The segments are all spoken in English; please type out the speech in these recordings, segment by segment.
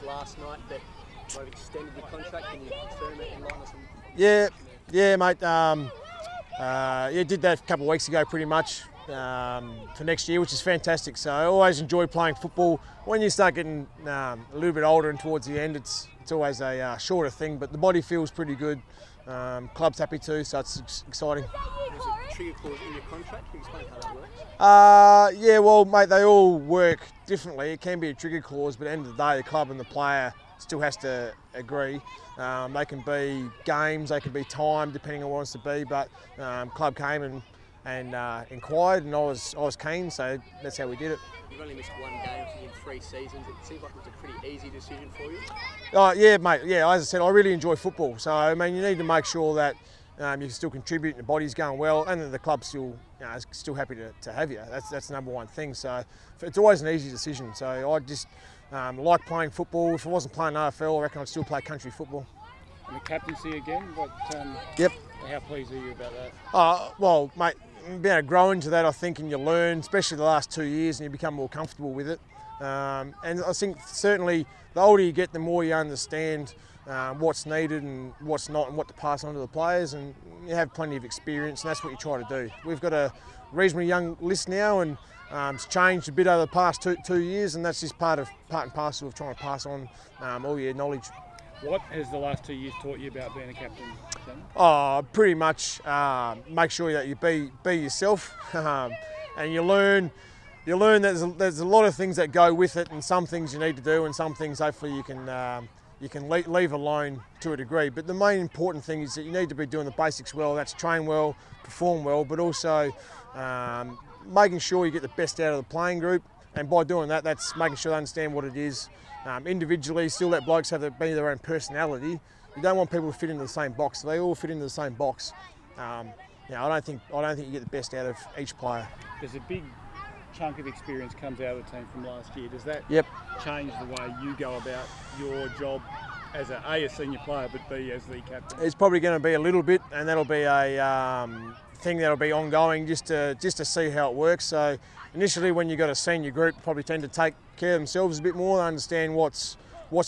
last night that might have extended your contract. Can you confirm it in line with some? Yeah, mate. Did that a couple of weeks ago, pretty much for next year, which is fantastic. So I always enjoy playing football. When you start getting a little bit older and towards the end, it's always a shorter thing, but the body feels pretty good. Club's happy too, so it's exciting. Was it trigger clause in your contract? Can you explain how that works? Yeah, well, mate, they all work differently. It can be a trigger clause, but at the end of the day, the club and the player still has to agree. They can be games, they can be time, depending on what it wants to be. But club came and inquired, and I was keen, so that's how we did it. You've only missed one game in 3 seasons. It seems like it was a pretty easy decision for you. Oh yeah, mate. Yeah, as I said, I really enjoy football. So I mean, you need to make sure that you can still contribute, and the body's going well, and that the club's still is still happy to have you. That's the number one thing. So it's always an easy decision. So I just like playing football. If I wasn't playing AFL, I reckon I'd still play country football. And the captaincy again. Yep. How pleased are you about that? Well, mate, being able to grow into that, I think, and you learn, especially the last 2 years, and you become more comfortable with it. And I think certainly the older you get, the more you understand what's needed and what's not, and what to pass on to the players, and you have plenty of experience, and that's what you try to do. We've got a reasonably young list now, and it's changed a bit over the past two years, and that's just part and parcel of trying to pass on all your knowledge. What has the last 2 years taught you about being a captain, Sam? Pretty much make sure that you be yourself, and you learn that there's a lot of things that go with it, and some things you need to do, and some things hopefully you can leave alone to a degree. But the main important thing is that you need to be doing the basics well. That's train well, perform well, but also making sure you get the best out of the playing group. And by doing that, that's making sure they understand what it is. Individually, still let blokes have their own personality. You don't want people to fit into the same box. They all fit into the same box. I don't think you get the best out of each player. There's a big chunk of experience comes out of the team from last year. Does that change the way you go about your job as a senior player, but B, as the captain? It's probably going to be a little bit, and that'll be a thing that'll be ongoing, just to see how it works. So initially, when you've got a senior group, probably tend to take care of themselves a bit more, understand what's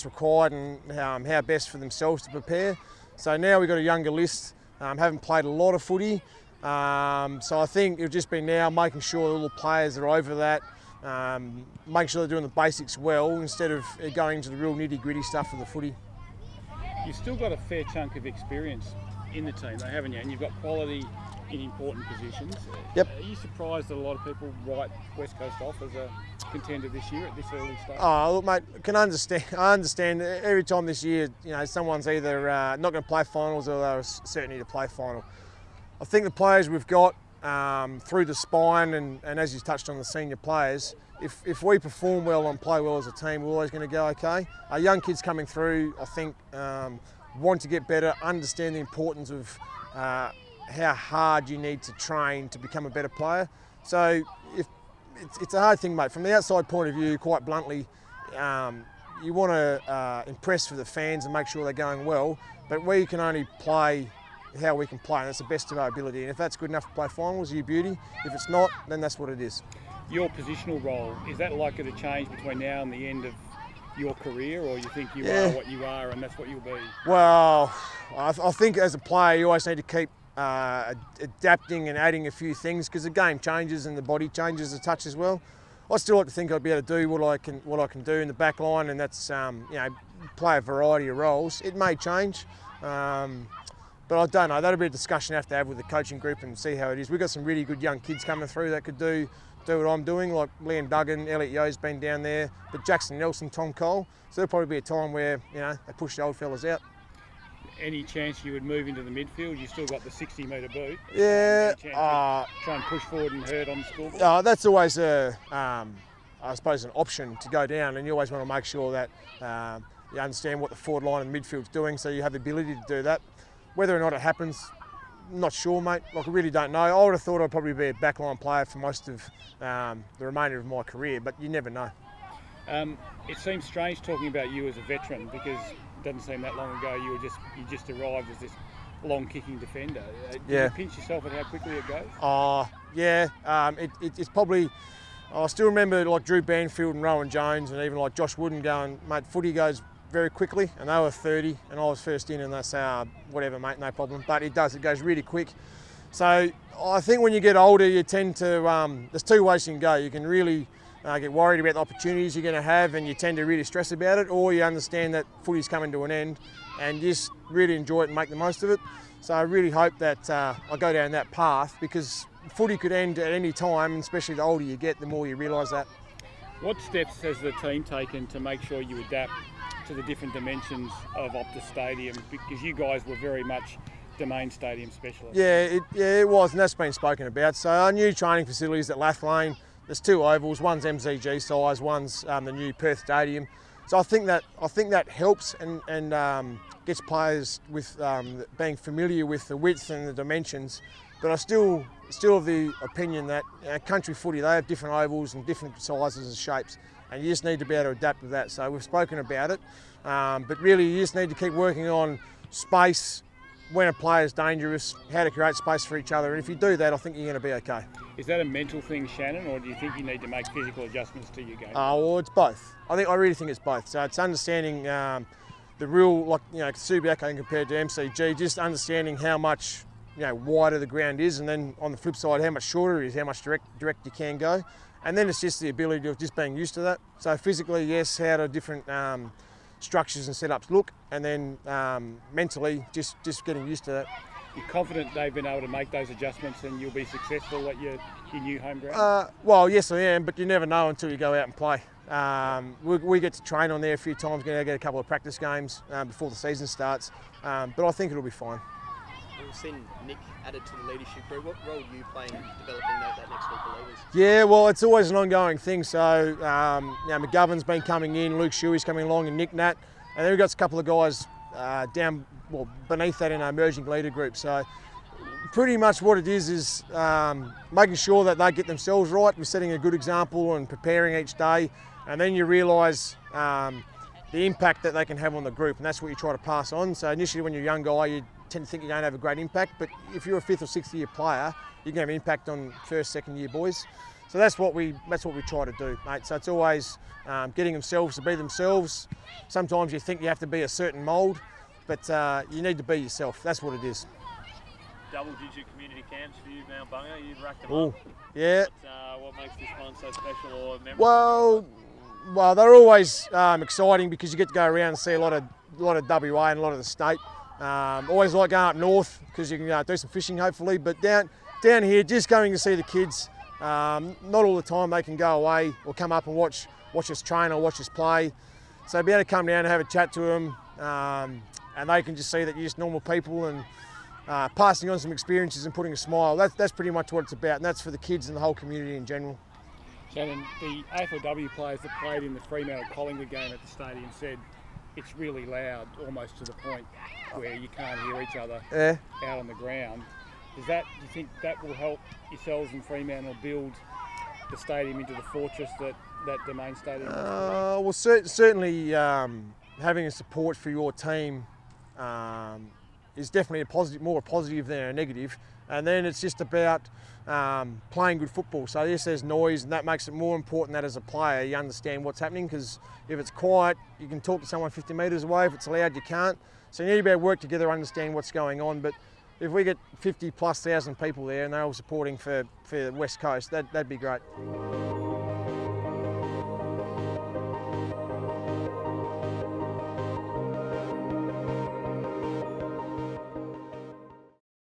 required and how best for themselves to prepare. So now we've got a younger list, haven't played a lot of footy. So I think it'll just be now making sure all the players are over that, make sure they're doing the basics well instead of going into the real nitty-gritty stuff of the footy. You've still got a fair chunk of experience in the team, though, haven't you? And you've got quality in important positions. Yep. Are you surprised that a lot of people write West Coast off as a contender this year at this early stage? Look, mate, I understand every time this year, someone's either not going to play finals or they're certainly to play final. I think the players we've got through the spine and as you touched on the senior players, if we perform well and play well as a team, we're always going to go okay. Our young kids coming through, I think, want to get better, understand the importance of how hard you need to train to become a better player. So it's a hard thing, mate. From the outside point of view, quite bluntly, you want to impress for the fans and make sure they're going well, but we can only play how we can play, and that's the best of our ability. And if that's good enough to play finals, you beauty. If it's not, then that's what it is. Your positional role, is that likely to change between now and the end of your career, or you think you are what you are and that's what you'll be? Well, I think as a player, you always need to keep adapting and adding a few things because the game changes and the body changes a touch as well. I still like to think I'd be able to do what I can do in the back line, and that's play a variety of roles. It may change. But I don't know, that'll be a discussion I have to have with the coaching group and see how it is. We've got some really good young kids coming through that could do what I'm doing, like Liam Duggan, Elliot Yeo's been down there, but Jackson Nelson, Tom Cole. So there'll probably be a time where, they push the old fellas out. Any chance you would move into the midfield? You've still got the 60-metre boot. Yeah. Try and push forward and hurt on the scoreboard? That's always I suppose, an option to go down, and you always want to make sure that you understand what the forward line and the midfield's doing, so you have the ability to do that. Whether or not it happens, I'm not sure, mate. I really don't know. I would have thought I'd probably be a backline player for most of the remainder of my career, but you never know. It seems strange talking about you as a veteran because it doesn't seem that long ago you just arrived as this long-kicking defender. Do you pinch yourself at how quickly it goes? Yeah. It's probably I still remember like Drew Banfield and Rowan Jones and even like Josh Wooden going, mate, footy goes very quickly, and they were 30 and I was first in and they say, whatever mate, no problem. But it goes really quick. So I think when you get older, you tend to, there's two ways you can go. You can really get worried about the opportunities you're going to have and you tend to really stress about it, or you understand that footy's coming to an end and just really enjoy it and make the most of it. So I really hope that I go down that path, because footy could end at any time, and especially the older you get, the more you realise that. What steps has the team taken to make sure you adapt to the different dimensions of Optus Stadium? Because you guys were very much Domain Stadium specialists. Yeah, it was, and that's been spoken about. So our new training facilities at Lathlane, there's two ovals, one's MCG size, one's the new Perth Stadium. So I think that helps and gets players with being familiar with the width and the dimensions. But I still of the opinion that country footy, they have different ovals and different sizes and shapes, and you just need to be able to adapt to that. So we've spoken about it, but really you just need to keep working on space, when a player's dangerous, how to create space for each other, and if you do that, I think you're going to be okay. Is that a mental thing, Shannon, or do you think you need to make physical adjustments to your game? Well, it's both. I really think it's both. So it's understanding the real, like, Subiaco compared to MCG, just understanding how much wider the ground is, and then on the flip side, how much shorter it is, how much direct you can go, and then it's just the ability of just being used to that. So physically, yes, how do different structures and setups look, and then mentally, just getting used to that. You're confident they've been able to make those adjustments and you'll be successful at your new home ground? Well, yes I am, but you never know until you go out and play. We get to train on there a few times, going to get a couple of practice games before the season starts, but I think it'll be fine. We've seen Nick added to the leadership group. What role are you playing in developing that next group of leaders? Yeah, well, it's always an ongoing thing. So, McGovern's been coming in, Luke Shuey's coming along, and Nick Nat, and then we've got a couple of guys beneath that in our emerging leader group. So, pretty much what it is making sure that they get themselves right. We're setting a good example and preparing each day, and then you realise the impact that they can have on the group, and that's what you try to pass on. So initially, when you're a young guy, you tend to think you don't have a great impact, but if you're a 5th or 6th year player, you can have an impact on 1st, 2nd year boys. So that's what we try to do, mate. So it's always getting themselves to be themselves. Sometimes you think you have to be a certain mould, but you need to be yourself. That's what it is. Double-digit community camps for you, Mount Bunga. You've racked them up. Yeah. What makes this one so special or memorable? Well, they're always exciting because you get to go around and see a lot of WA and a lot of the state. Always like going up north because you can do some fishing hopefully, but down here just going to see the kids. Not all the time they can go away or come up and watch us train or watch us play. So be able to come down and have a chat to them, and they can just see that you're just normal people and passing on some experiences and putting a smile. That's pretty much what it's about, and that's for the kids and the whole community in general. Shannon, the AFLW players that played in the Fremantle-Collingwood game at the stadium said it's really loud, almost to the point where you can't hear each other out on the ground. Do you think that will help yourselves in Fremantle build the stadium into the fortress that Domain Stadium is? Well, certainly having a support for your team is definitely more positive than a negative. And then it's just about playing good football. So yes, there's noise, and that makes it more important that as a player you understand what's happening, because if it's quiet, you can talk to someone 50 metres away. If it's loud, you can't. So you need to be able to work together, understand what's going on. But if we get 50,000+ people there and they're all supporting for the West Coast, that'd be great.